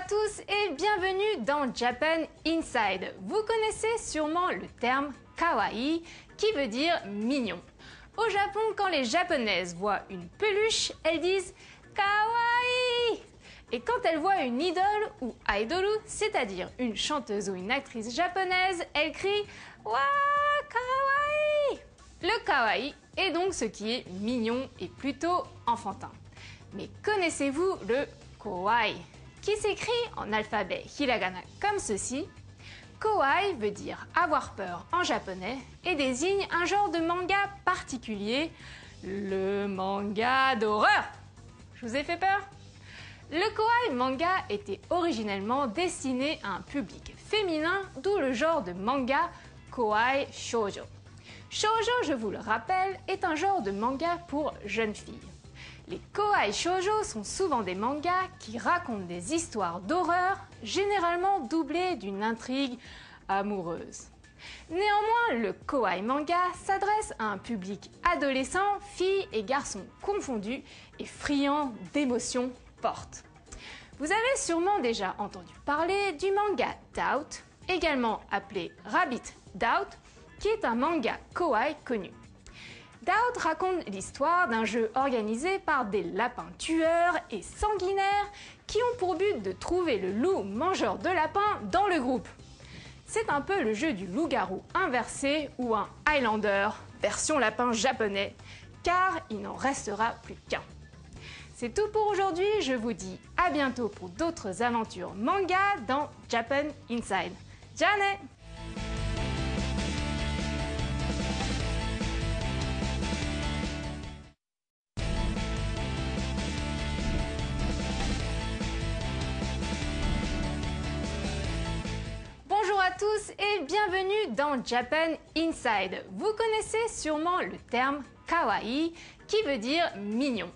tous et bienvenue dans Japan Inside. Vous connaissez sûrement le terme kawaii qui veut dire mignon. Au Japon, quand les japonaises voient une peluche, elles disent kawaii. Et quand elles voient une idole ou idolu, c'est-à-dire une chanteuse ou une actrice japonaise, elles crient wa kawaii. Le kawaii est donc ce qui est mignon et plutôt enfantin. Mais connaissez-vous le kawaii, qui s'écrit en alphabet hiragana comme ceci? Kawaii veut dire avoir peur en japonais et désigne un genre de manga particulier, le manga d'horreur. Je vous ai fait peur? Le kawaii manga était originellement destiné à un public féminin, d'où le genre de manga kawaii shoujo. Shoujo, je vous le rappelle, est un genre de manga pour jeunes filles. Les kawaii shoujo sont souvent des mangas qui racontent des histoires d'horreur, généralement doublées d'une intrigue amoureuse. Néanmoins, le kawaii manga s'adresse à un public adolescent, filles et garçons confondus et friands d'émotions fortes. Vous avez sûrement déjà entendu parler du manga Doubt, également appelé Rabbit Doubt, qui est un manga kawaii connu. Doubt raconte l'histoire d'un jeu organisé par des lapins tueurs et sanguinaires qui ont pour but de trouver le loup mangeur de lapins dans le groupe. C'est un peu le jeu du loup-garou inversé ou un Highlander version lapin japonais, car il n'en restera plus qu'un. C'est tout pour aujourd'hui, je vous dis à bientôt pour d'autres aventures manga dans Japan Inside. Jane! Bonjour à tous et bienvenue dans Japan Inside. Vous connaissez sûrement le terme kawaii qui veut dire mignon.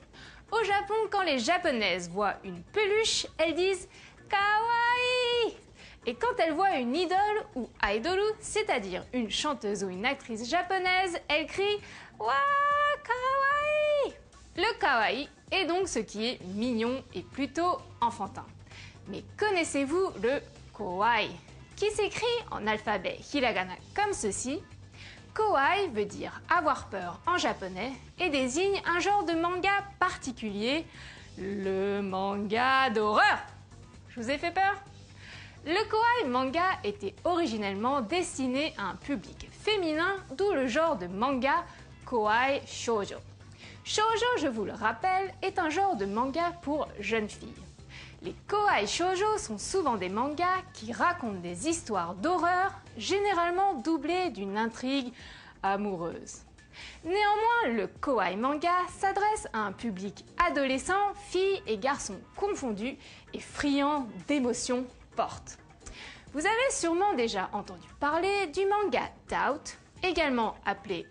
Au Japon, quand les japonaises voient une peluche, elles disent kawaii. Et quand elles voient une idole ou idolu, c'est-à-dire une chanteuse ou une actrice japonaise, elles crient wa kawaii. Le kawaii est donc ce qui est mignon et plutôt enfantin. Mais connaissez-vous le kawaii, qui s'écrit en alphabet hiragana comme ceci? Kawaii veut dire avoir peur en japonais et désigne un genre de manga particulier, le manga d'horreur. Je vous ai fait peur? Le kawaii manga était originellement destiné à un public féminin, d'où le genre de manga kawaii shoujo. Shoujo, je vous le rappelle, est un genre de manga pour jeunes filles. Les kawaii shoujo sont souvent des mangas qui racontent des histoires d'horreur, généralement doublées d'une intrigue amoureuse. Néanmoins, le kawaii manga s'adresse à un public adolescent, filles et garçons confondus et friands d'émotions fortes. Vous avez sûrement déjà entendu parler du manga Doubt, également appelé